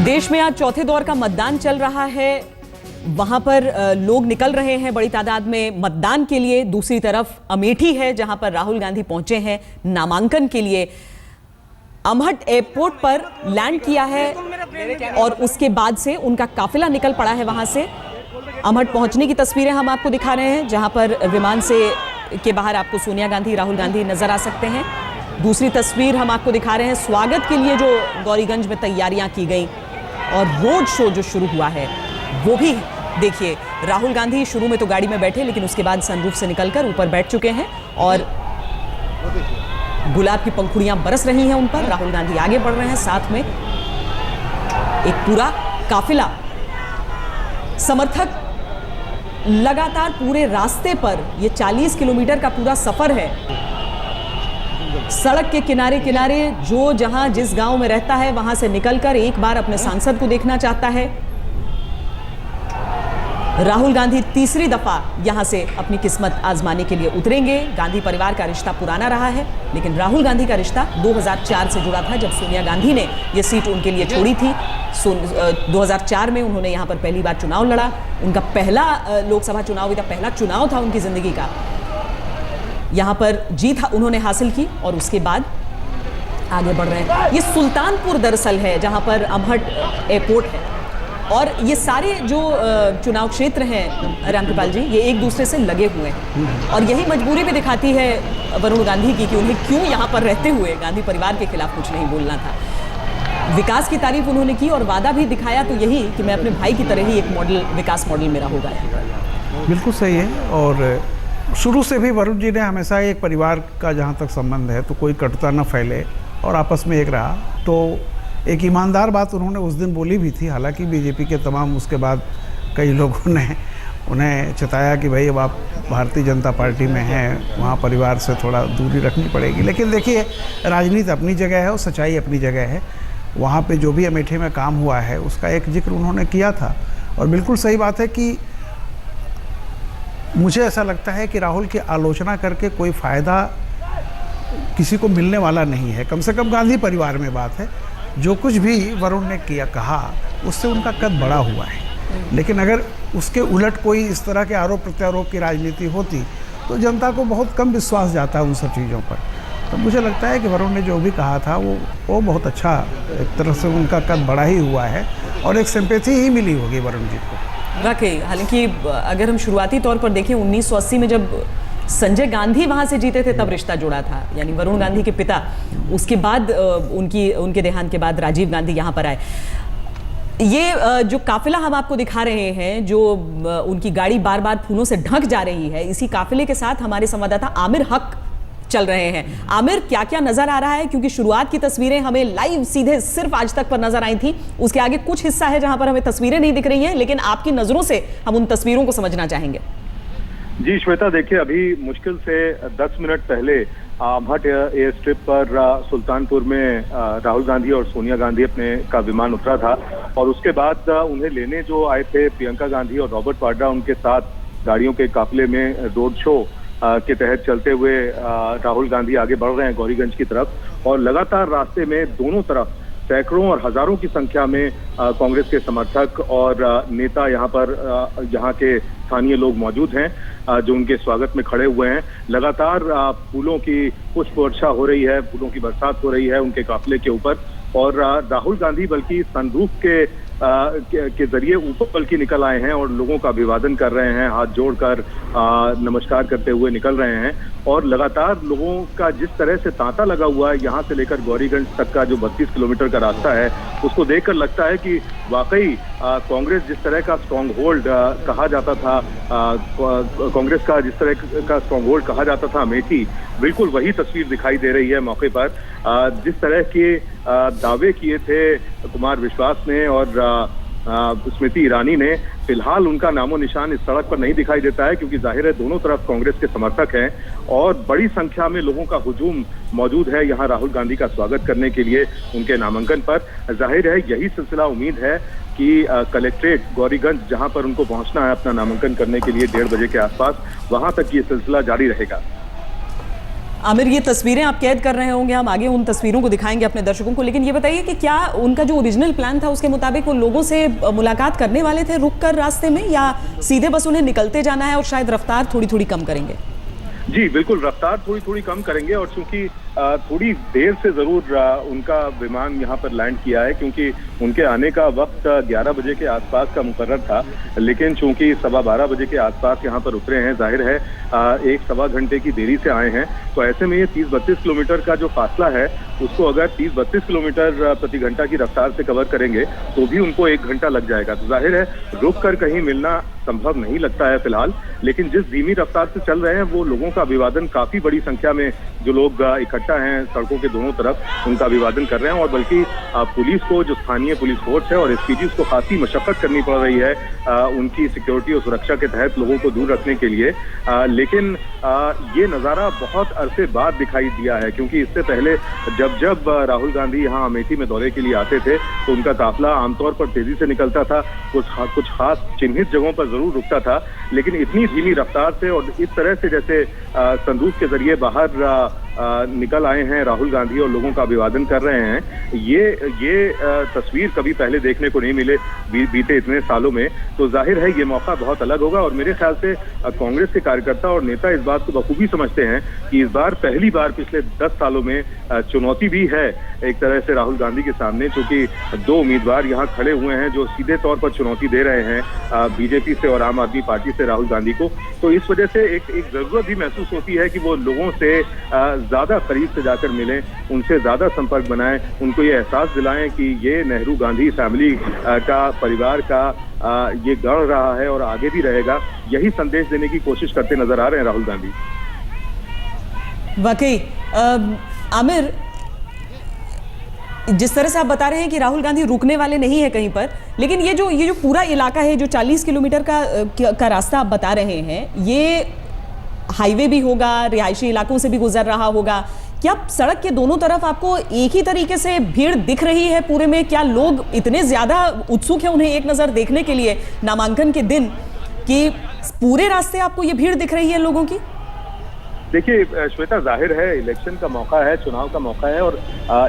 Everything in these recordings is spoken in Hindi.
देश में आज चौथे दौर का मतदान चल रहा है। वहां पर लोग निकल रहे हैं बड़ी तादाद में मतदान के लिए। दूसरी तरफ अमेठी है जहां पर राहुल गांधी पहुंचे हैं नामांकन के लिए। अमहट एयरपोर्ट पर लैंड किया है और उसके बाद से उनका काफिला निकल पड़ा है वहां से। अमहट पहुंचने की तस्वीरें हम आपको दिखा रहे हैं जहां पर विमान से के बाहर आपको सोनिया गांधी, राहुल गांधी नजर आ सकते हैं। दूसरी तस्वीर हम आपको दिखा रहे हैं स्वागत के लिए जो गौरीगंज में तैयारियां की गई और रोड शो जो शुरू हुआ है वो भी देखिए। राहुल गांधी शुरू में तो गाड़ी में बैठे लेकिन उसके बाद सनरूफ से निकलकर ऊपर बैठ चुके हैं और गुलाब की पंखुड़ियां बरस रही हैं उन पर। राहुल गांधी आगे बढ़ रहे हैं, साथ में एक पूरा काफिला समर्थक लगातार पूरे रास्ते पर। ये 40 किलोमीटर का पूरा सफर है। सड़क के किनारे किनारे जो जहां जिस गांव में रहता है वहां से निकलकर एक बार अपने सांसद को देखना चाहता है। राहुल गांधी तीसरी दफा यहां से अपनी किस्मत आजमाने के लिए उतरेंगे। गांधी परिवार का रिश्ता पुराना रहा है लेकिन राहुल गांधी का रिश्ता 2004 से जुड़ा था जब सोनिया गांधी ने यह सीट उनके लिए छोड़ी थी। 2004 में उन्होंने यहां पर पहली बार चुनाव लड़ा। उनका पहला लोकसभा चुनाव भी था, पहला चुनाव था उनकी जिंदगी का। यहां पर जीत उन्होंने हासिल की और उसके बाद आगे बढ़ रहे हैं। ये सुल्तानपुर दरअसल है जहां पर अमहट एयरपोर्ट है और ये सारे जो चुनाव क्षेत्र हैं रामकृपाल जी, ये एक दूसरे से लगे हुए हैं और यही मजबूरी भी दिखाती है वरुण गांधी की कि उन्हें क्यों यहाँ पर रहते हुए गांधी परिवार के खिलाफ कुछ नहीं बोलना था। विकास की तारीफ उन्होंने की और वादा भी दिखाया तो यही कि मैं अपने भाई की तरह ही एक मॉडल, विकास मॉडल मेरा होगा। बिल्कुल सही है। और शुरू से भी वरुण जी ने हमेशा एक परिवार का जहाँ तक संबंध है तो कोई कटुता न फैले और आपस में एक रहा। तो एक ईमानदार बात उन्होंने उस दिन बोली भी थी। हालांकि बीजेपी के तमाम उसके बाद कई लोगों ने उन्हें चताया कि भाई अब आप भारतीय जनता पार्टी में हैं, वहाँ परिवार से थोड़ा दूरी रखनी पड़ेगी। लेकिन देखिए, राजनीति अपनी जगह है और सच्चाई अपनी जगह है। वहाँ पे जो भी अमेठी में काम हुआ है उसका एक जिक्र उन्होंने किया था और बिल्कुल सही बात है कि मुझे ऐसा लगता है कि राहुल की आलोचना करके कोई फ़ायदा किसी को मिलने वाला नहीं है। कम से कम गांधी परिवार में बात है। जो कुछ भी वरुण ने किया कहा उससे उनका कद बड़ा हुआ है। लेकिन अगर उसके उलट कोई इस तरह के आरोप प्रत्यारोप की राजनीति होती तो जनता को बहुत कम विश्वास जाता है उन सब चीज़ों पर। तो मुझे लगता है कि वरुण ने जो भी कहा था वो बहुत अच्छा, एक तरह से उनका कद बड़ा ही हुआ है और एक सिंपैथी ही मिली होगी वरुण जी को। वाकई, हालांकि अगर हम शुरुआती तौर पर देखें 1980 में जब संजय गांधी वहां से जीते थे तब रिश्ता जुड़ा था, यानी वरुण गांधी के पिता। उसके बाद उनके देहांत के बाद राजीव गांधी यहां पर आए। ये जो काफिला हम आपको दिखा रहे हैं, जो उनकी गाड़ी बार बार फूलों से ढक जा रही है, इसी काफिले के साथ हमारे संवाददाता आमिर हक चल रहे हैं। आमिर, क्या क्या नजर आ रहा है? क्योंकि शुरुआत की तस्वीरें हमें लाइव सीधे सिर्फ आज तक पर नजर आई थी। उसके आगे कुछ हिस्सा है जहां पर हमें तस्वीरें नहीं दिख रही हैं, लेकिन आपकी नजरों से हम उन तस्वीरों को समझना चाहेंगे। जी श्वेता, देखिए अभी मुश्किल से 10 मिनट पहले अमहट एयर स्ट्रिप पर सुल्तानपुर में राहुल गांधी और सोनिया गांधी अपने का विमान उतरा था और उसके बाद उन्हें लेने जो आए थे प्रियंका गांधी और रॉबर्ट वाड्रा, उनके साथ गाड़ियों के काफिले में रोड शो के तहत चलते हुए राहुल गांधी आगे बढ़ रहे हैं गौरीगंज की तरफ। और लगातार रास्ते में दोनों तरफ सैकड़ों और हजारों की संख्या में कांग्रेस के समर्थक और नेता यहाँ के स्थानीय लोग मौजूद हैं जो उनके स्वागत में खड़े हुए हैं। लगातार फूलों की पुष्प वर्षा हो रही है, फूलों की बरसात हो रही है उनके काफिले के ऊपर। और राहुल गांधी बल्कि सनरूफ के जरिए ऊपर बल्कि निकल आए हैं और लोगों का अभिवादन कर रहे हैं, हाथ जोड़कर नमस्कार करते हुए निकल रहे हैं। और लगातार लोगों का जिस तरह से तांता लगा हुआ है यहाँ से लेकर गौरीगंज तक का जो 32 किलोमीटर का रास्ता है, उसको देखकर लगता है कि वाकई कांग्रेस जिस तरह का स्ट्रॉन्ग होल्ड कहा जाता था, कांग्रेस का जिस तरह का स्ट्रॉन्ग होल्ड कहा जाता था अमेठी, बिल्कुल वही तस्वीर दिखाई दे रही है मौके पर। जिस तरह के दावे किए थे कुमार विश्वास ने और स्मृति ईरानी ने, फिलहाल उनका नामो निशान इस सड़क पर नहीं दिखाई देता है क्योंकि जाहिर है दोनों तरफ कांग्रेस के समर्थक हैं और बड़ी संख्या में लोगों का हुजूम मौजूद है यहाँ राहुल गांधी का स्वागत करने के लिए उनके नामांकन पर। जाहिर है यही सिलसिला उम्मीद है कि कलेक्ट्रेट गौरीगंज जहां पर उनको पहुंचना है अपना नामांकन करने के लिए 1:30 बजे के आसपास, वहां तक ये सिलसिला जारी रहेगा। आमिर, ये तस्वीरें आप कैद कर रहे होंगे, हम आगे उन तस्वीरों को दिखाएंगे अपने दर्शकों को, लेकिन ये बताइए कि क्या उनका जो ओरिजिनल प्लान था उसके मुताबिक वो लोगों से मुलाकात करने वाले थे रुक कर रास्ते में, या सीधे बस उन्हें निकलते जाना है और शायद रफ्तार थोड़ी थोड़ी कम करेंगे? जी बिल्कुल, रफ्तार थोड़ी थोड़ी कम करेंगे और चूंकि थोड़ी देर से जरूर उनका विमान यहाँ पर लैंड किया है, क्योंकि उनके आने का वक्त 11 बजे के आसपास का मुकर्रर था, लेकिन चूंकि 12:15 बजे के आसपास यहाँ पर उतरे हैं, जाहिर है एक सवा घंटे की देरी से आए हैं, तो ऐसे में ये 30-32 किलोमीटर का जो फासला है उसको अगर 30-32 किलोमीटर प्रति घंटा की रफ्तार से कवर करेंगे तो भी उनको 1 घंटा लग जाएगा। तो जाहिर है रुक कर कहीं मिलना संभव नहीं लगता है फिलहाल, लेकिन जिस धीमी रफ्तार से चल रहे हैं वो लोगों का अभिवादन, काफी बड़ी संख्या में जो लोग इकट्ठा हैं सड़कों के दोनों तरफ, उनका अभिवादन कर रहे हैं। और बल्कि पुलिस को, जो स्थानीय पुलिस फोर्स है और एसपीजी, को काफी मशक्कत करनी पड़ रही है उनकी सिक्योरिटी और सुरक्षा के तहत लोगों को दूर रखने के लिए। लेकिन ये नज़ारा बहुत अरसे बाद दिखाई दिया है, क्योंकि इससे पहले जब राहुल गांधी यहाँ अमेठी में दौरे के लिए आते थे तो उनका काफिला आमतौर पर तेजी से निकलता था, कुछ खास चिन्हित जगहों पर जरूर रुकता था, लेकिन इतनी धीमी रफ्तार से और इस तरह से जैसे संदूक के जरिए बाहर निकल आए हैं राहुल गांधी और लोगों का अभिवादन कर रहे हैं, ये तस्वीर कभी पहले देखने को नहीं मिले बीते इतने सालों में। तो जाहिर है ये मौका बहुत अलग होगा और मेरे ख्याल से कांग्रेस के कार्यकर्ता और नेता इस बात को बखूबी समझते हैं कि इस बार पहली बार पिछले 10 सालों में चुनौती भी है एक तरह से राहुल गांधी के सामने, क्योंकि 2 उम्मीदवार यहाँ खड़े हुए हैं जो सीधे तौर पर चुनौती दे रहे हैं बीजेपी से और आम आदमी पार्टी से राहुल गांधी को। तो इस वजह से एक जरूरत भी महसूस होती है कि वो लोगों से ज्यादा करीब से जाकर मिलें, उनसे ज्यादा संपर्क बनाएं, उनको ये एहसास दिलाएं कि ये नेहरू गांधी फैमिली का, परिवार का ये गढ़ रहा है और आगे भी रहेगा। यही संदेश देने की कोशिश करते नजर आ रहे हैं राहुल गांधी। वाकई आमिर, जिस तरह से आप बता रहे हैं कि राहुल गांधी रुकने वाले नहीं है कहीं पर, लेकिन ये जो पूरा इलाका है, जो 40 किलोमीटर का रास्ता आप बता रहे हैं, ये हाईवे भी होगा, रिहायशी इलाकों से भी गुजर रहा होगा। क्या सड़क के दोनों तरफ आपको एक ही तरीके से भीड़ दिख रही है पूरे में? क्या लोग इतने ज्यादा उत्सुक हैं उन्हें एक नजर देखने के लिए नामांकन के दिन कि पूरे रास्ते आपको ये भीड़ दिख रही है लोगों की? देखिए श्वेता, जाहिर है इलेक्शन का मौका है, चुनाव का मौका है और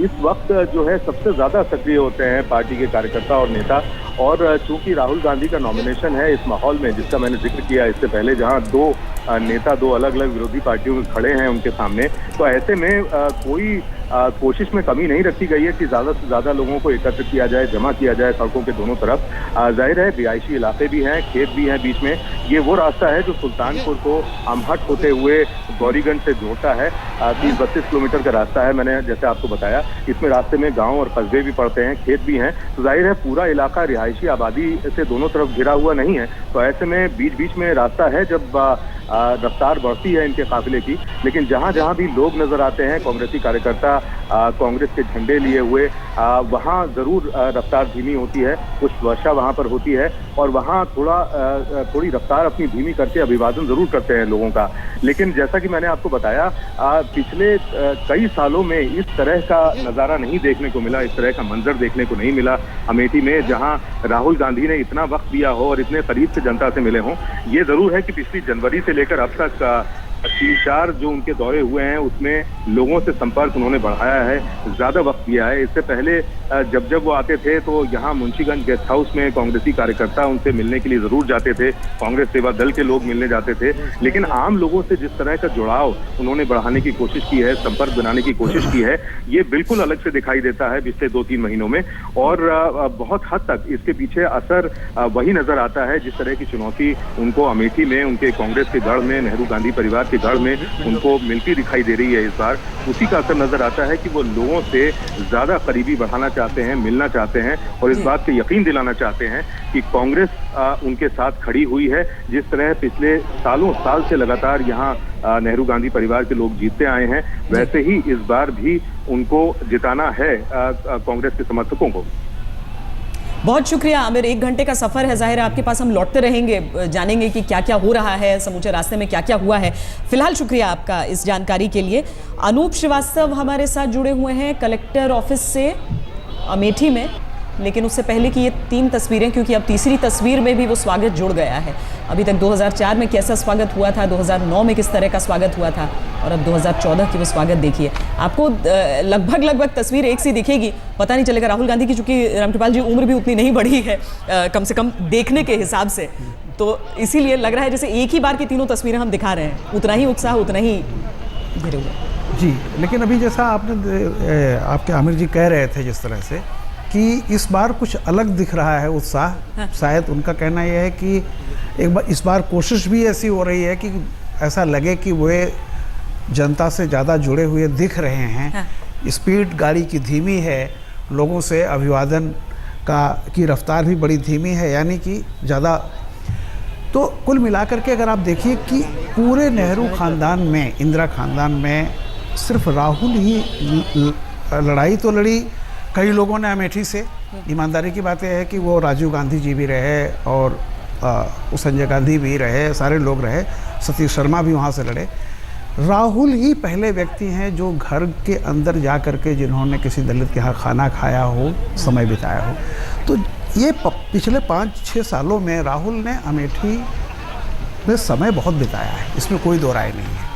इस वक्त जो है सबसे ज्यादा सक्रिय होते हैं पार्टी के कार्यकर्ता और नेता। और चूंकि राहुल गांधी का नॉमिनेशन है इस माहौल में, जिसका मैंने जिक्र किया इससे पहले, जहां 2 नेता 2 अलग अलग विरोधी पार्टियों में खड़े हैं उनके सामने, तो ऐसे में कोई कोशिश में कमी नहीं रखी गई है कि ज्यादा से ज्यादा लोगों को एकत्र किया जाए, जमा किया जाए सड़कों के दोनों तरफ। जाहिर है रिहायशी इलाके भी हैं, खेत भी हैं बीच में। ये वो रास्ता है जो सुल्तानपुर को अमहट होते हुए गौरीगंज से जोड़ता है। 30-32 किलोमीटर का रास्ता है, मैंने जैसे आपको बताया। इसमें रास्ते में गांव और कस्बे भी पड़ते हैं, खेत भी हैं, तो जाहिर है पूरा इलाका रिहायशी आबादी से दोनों तरफ घिरा हुआ नहीं है। तो ऐसे में बीच बीच में रास्ता है जब रफ्तार बढ़ती है इनके काफिले की, लेकिन जहां जहां भी लोग नजर आते हैं कांग्रेसी कार्यकर्ता कांग्रेस के झंडे लिए हुए, वहां जरूर रफ्तार धीमी होती है, कुछ वर्षा वहां पर होती है और वहां थोड़ी रफ्तार अपनी धीमी करके अभिवादन जरूर करते हैं लोगों का। लेकिन जैसा कि मैंने आपको बताया, पिछले कई सालों में इस तरह का नजारा नहीं देखने को मिला, इस तरह का मंजर देखने को नहीं मिला अमेठी में, जहां राहुल गांधी ने इतना वक्त दिया हो और इतने करीब से जनता से मिले हों। ये जरूर है कि पिछली जनवरी से लेकर अब तक 3-4 जो उनके दौरे हुए हैं उसमें लोगों से संपर्क उन्होंने बढ़ाया है, ज्यादा वक्त दिया है। इससे पहले जब वो आते थे तो यहाँ मुंशीगंज गेस्ट हाउस में कांग्रेसी कार्यकर्ता उनसे मिलने के लिए जरूर जाते थे, कांग्रेस सेवा दल के लोग मिलने जाते थे, लेकिन आम लोगों से जिस तरह का जुड़ाव उन्होंने बढ़ाने की कोशिश की है, संपर्क बनाने की कोशिश की है, ये बिल्कुल अलग से दिखाई देता है पिछले 2-3 महीनों में। और बहुत हद तक इसके पीछे असर वही नजर आता है जिस तरह की चुनौती उनको अमेठी में, उनके कांग्रेस के गढ़ में, नेहरू गांधी परिवार के गढ़ में उनको मिलती दिखाई दे रही है इस बार। उसी का असर नजर आता है कि वो लोगों से ज्यादा करीबी बढ़ाना चाहते हैं, मिलना चाहते हैं और इस बात पे यकीन दिलाना चाहते हैं कि कांग्रेस उनके साथ खड़ी हुई है। जिस तरह पिछले साल से लगातार यहाँ नेहरू गांधी परिवार के लोग जीतते आए हैं, वैसे ही इस बार भी उनको जिताना है कांग्रेस के समर्थकों को। बहुत शुक्रिया आमिर, 1 घंटे का सफर है, जाहिर है आपके पास हम लौटते रहेंगे, जानेंगे कि क्या क्या हो रहा है, समूचे रास्ते में क्या क्या हुआ है। फिलहाल शुक्रिया आपका इस जानकारी के लिए। अनूप श्रीवास्तव हमारे साथ जुड़े हुए हैं कलेक्टर ऑफिस से अमेठी में। लेकिन उससे पहले की ये 3 तस्वीरें, क्योंकि अब तीसरी तस्वीर में भी वो स्वागत जुड़ गया है। अभी तक 2004 में कैसा स्वागत हुआ था, 2009 में किस तरह का स्वागत हुआ था, और अब 2014 की वो स्वागत देखिए। आपको लगभग तस्वीर एक सी दिखेगी, पता नहीं चलेगा। राहुल गांधी की चूंकि रामकृपाल जी उम्र भी उतनी नहीं बढ़ी है, कम से कम देखने के हिसाब से, तो इसीलिए लग रहा है जैसे एक ही बार की तीनों तस्वीरें हम दिखा रहे हैं। उतना ही उत्साह, उतना ही घिरे हुए। जी, लेकिन अभी जैसा आपके आमिर जी कह रहे थे जिस तरह से कि इस बार कुछ अलग दिख रहा है उत्साह, हाँ। शायद उनका कहना यह है कि एक बार इस बार कोशिश भी ऐसी हो रही है कि ऐसा लगे कि वे जनता से ज़्यादा जुड़े हुए दिख रहे हैं। हाँ। स्पीड गाड़ी की धीमी है, लोगों से अभिवादन की रफ्तार भी बड़ी धीमी है, यानी कि ज़्यादा। तो कुल मिलाकर के अगर आप देखिए कि पूरे नेहरू ख़ानदान में, इंदिरा ख़ानदान में सिर्फ राहुल ही लड़ाई तो लड़ी कई लोगों ने अमेठी से। ईमानदारी की बात यह है कि वो राजीव गांधी जी भी रहे और संजय गांधी भी रहे, सारे लोग रहे, सतीश शर्मा भी वहाँ से लड़े। राहुल ही पहले व्यक्ति हैं जो घर के अंदर जा कर के जिन्होंने किसी दलित के यहाँ खाना खाया हो, समय बिताया हो। तो ये पिछले 5-6 सालों में राहुल ने अमेठी में समय बहुत बिताया है, इसमें कोई दो राय नहीं है।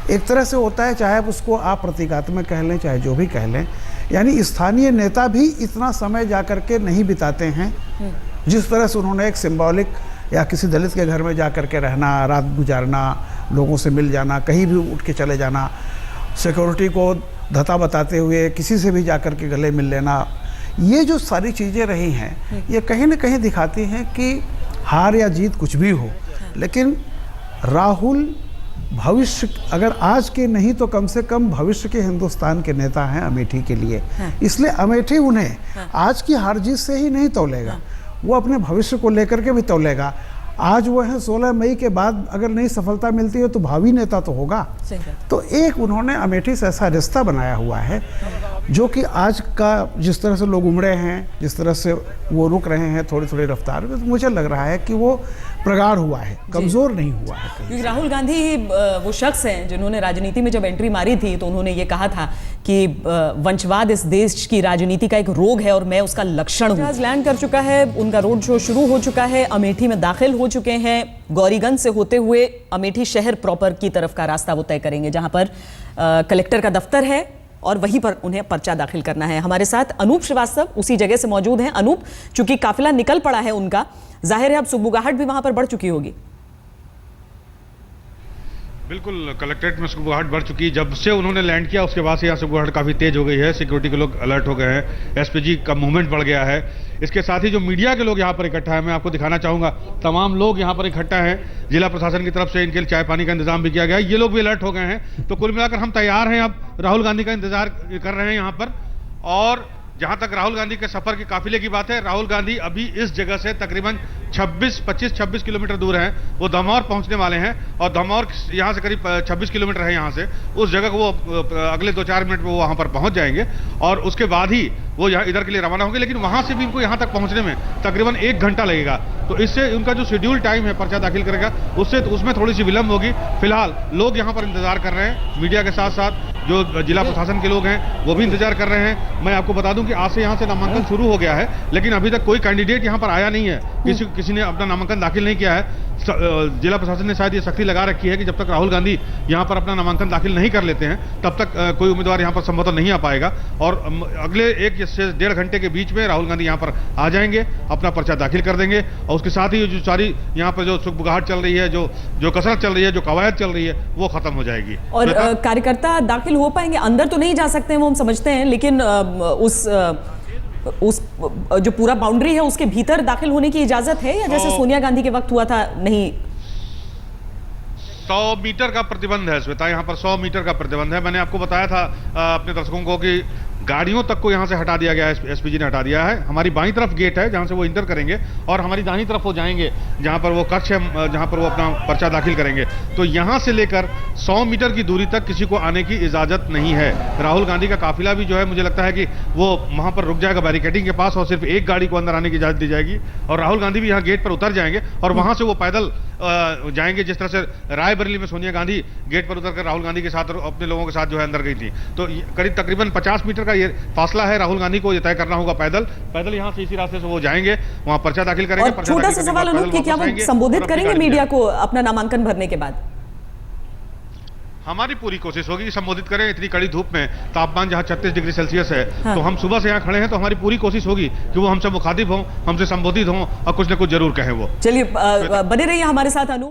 एक तरह से होता है, चाहे उसको आप प्रतीकात्मक कह लें, चाहे जो भी कह लें, यानी स्थानीय नेता भी इतना समय जा कर के नहीं बिताते हैं जिस तरह से उन्होंने एक सिंबॉलिक या किसी दलित के घर में जा कर के रहना, रात गुजारना, लोगों से मिल जाना, कहीं भी उठ के चले जाना, सिक्योरिटी को धता बताते हुए किसी से भी जा कर के गले मिल लेना। ये जो सारी चीज़ें रही हैं, ये कहीं ना कहीं दिखाती हैं कि हार या जीत कुछ भी हो, लेकिन राहुल भविष्य, अगर आज के नहीं तो कम से कम भविष्य के हिंदुस्तान के नेता हैं अमेठी के लिए। इसलिए अमेठी उन्हें आज की हार जीत से ही नहीं तौलेगा, वो अपने भविष्य को लेकर के भी तौलेगा। आज वो है 16 मई के बाद अगर नई सफलता मिलती है तो भावी नेता तो होगा। तो एक उन्होंने अमेठी से ऐसा रिश्ता बनाया हुआ है जो कि आज का जिस तरह से लोग उमड़े हैं, जिस तरह से वो रुक रहे हैं थोड़ी थोड़ी रफ्तार में, तो मुझे लग रहा है कि वो प्रगाढ़ हुआ है, कमज़ोर नहीं हुआ है। क्योंकि राहुल गांधी वो शख्स हैं जिन्होंने राजनीति में जब एंट्री मारी थी तो उन्होंने ये कहा था कि वंशवाद इस देश की राजनीति का एक रोग है और मैं उसका लक्षण हूँ। लैंड कर चुका है, उनका रोड शो शुरू हो चुका है, अमेठी में दाखिल हो चुके हैं। गौरीगंज से होते हुए अमेठी शहर प्रॉपर की तरफ का रास्ता वो तय करेंगे, जहां पर कलेक्टर का दफ्तर है और वहीं पर उन्हें पर्चा दाखिल करना है। हमारे साथ अनूप श्रीवास्तव उसी जगह से मौजूद हैं। अनूप, चूंकि काफिला निकल पड़ा है उनका, जाहिर है अब सुगबुगाहट भी वहां पर बढ़ चुकी होगी। बिल्कुल, कलेक्ट्रेट में सुगबुगाहट बढ़ चुकी है। जब से उन्होंने लैंड किया उसके बाद से यहाँ सुगबुगाहट काफ़ी तेज हो गई है। सिक्योरिटी के लोग अलर्ट हो गए हैं, एसपीजी का मूवमेंट बढ़ गया है। इसके साथ ही जो मीडिया के लोग यहाँ पर इकट्ठा है, मैं आपको दिखाना चाहूँगा, तमाम लोग यहाँ पर इकट्ठा हैं। जिला प्रशासन की तरफ से इनके लिए चाय पानी का इंतजाम भी किया गया है। ये लोग भी अलर्ट हो गए हैं। तो कुल मिलाकर हम तैयार हैं, अब राहुल गांधी का इंतजार कर रहे हैं यहाँ पर। और जहां तक राहुल गांधी के सफर के काफिले की बात है, राहुल गांधी अभी इस जगह से तकरीबन 25-26 किलोमीटर दूर हैं। वो दमौर पहुंचने वाले हैं और दमौर यहां से करीब 26 किलोमीटर है यहाँ से। उस जगह को वो अगले 2-4 मिनट में वो वहां पर पहुंच जाएंगे और उसके बाद ही वो यहाँ इधर के लिए रवाना होंगे। लेकिन वहां से भी उनको यहाँ तक पहुंचने में तकरीबन 1 घंटा लगेगा। तो इससे उनका जो शेड्यूल टाइम है पर्चा दाखिल करेगा उसमें थोड़ी सी विलंब होगी। फिलहाल लोग यहाँ पर इंतजार कर रहे हैं, मीडिया के साथ साथ जो जिला प्रशासन के लोग हैं वो भी इंतजार कर रहे हैं। मैं आपको बता दूं कि आज से यहाँ से नामांकन शुरू हो गया है, लेकिन अभी तक कोई कैंडिडेट यहाँ पर आया नहीं है, किसी ने अपना नामांकन दाखिल नहीं किया है। जिला प्रशासन ने शायद ये सख्ती लगा रखी है कि जब तक राहुल गांधी यहाँ पर अपना नामांकन दाखिल नहीं कर लेते हैं तब तक कोई उम्मीदवार यहाँ पर संभवतः नहीं आ पाएगा। और अगले 1 से 1.5 घंटे के बीच में राहुल गांधी यहाँ पर आ जाएंगे, अपना पर्चा दाखिल कर देंगे और उसके साथ ही जो सारी यहाँ पर जो सुगबुगाहट चल रही है, जो कसरत चल रही है, जो कवायद चल रही है, वो खत्म हो जाएगी। और कार्यकर्ता दाखिल हो पाएंगे, अंदर तो नहीं जा सकते हैं वो हम समझते हैं, लेकिन उस जो पूरा बाउंड्री है उसके भीतर दाखिल होने की इजाजत है या जैसे सोनिया गांधी के वक्त हुआ था? नहीं, 100 मीटर का प्रतिबंध है श्वेता, यहाँ पर 100 मीटर का प्रतिबंध है। मैंने आपको बताया था अपने दर्शकों को कि गाड़ियों तक को यहाँ से हटा दिया गया है, एसपीजी ने हटा दिया है। हमारी बाईं तरफ गेट है जहाँ से वो इंटर करेंगे और हमारी दाहिनी तरफ वो जाएंगे जहाँ पर वो कक्ष है, जहाँ पर वो अपना पर्चा दाखिल करेंगे। तो यहाँ से लेकर 100 मीटर की दूरी तक किसी को आने की इजाज़त नहीं है। राहुल गांधी का काफिला भी जो है, मुझे लगता है कि वो वहाँ पर रुक जाएगा बैरिकेडिंग के पास और सिर्फ एक गाड़ी को अंदर आने की इजाज़त दी जाएगी और राहुल गांधी भी यहाँ गेट पर उतर जाएंगे और वहाँ से वो पैदल जाएंगे, जिस तरह से रायबरेली में सोनिया गांधी गेट पर उतरकर राहुल गांधी के साथ अपने लोगों के साथ जो है अंदर गई थी। तो करीब तकरीबन 50 मीटर का का ये फासला है, राहुल गांधी को ये तय करना होगा पैदल यहाँ से इसी रास्ते से वो जाएंगे, वहाँ पर्चा दाखिल करेंगे। और छोटा सा सवाल अनूप कि क्या वो संबोधित करेंगे मीडिया को अपना नामांकन भरने के बाद? हमारी पूरी कोशिश होगी कि संबोधित करें। इतनी कड़ी धूप में, तापमान जहां 36 डिग्री सेल्सियस है, हाँ। तो हम सुबह से यहाँ खड़े हैं, तो हमारी पूरी कोशिश होगी कि वो हमसे मुखातिब हों, हमसे संबोधित हों और कुछ न कुछ जरूर कहें वो। चलिए बने रहिए हमारे साथ अनूप।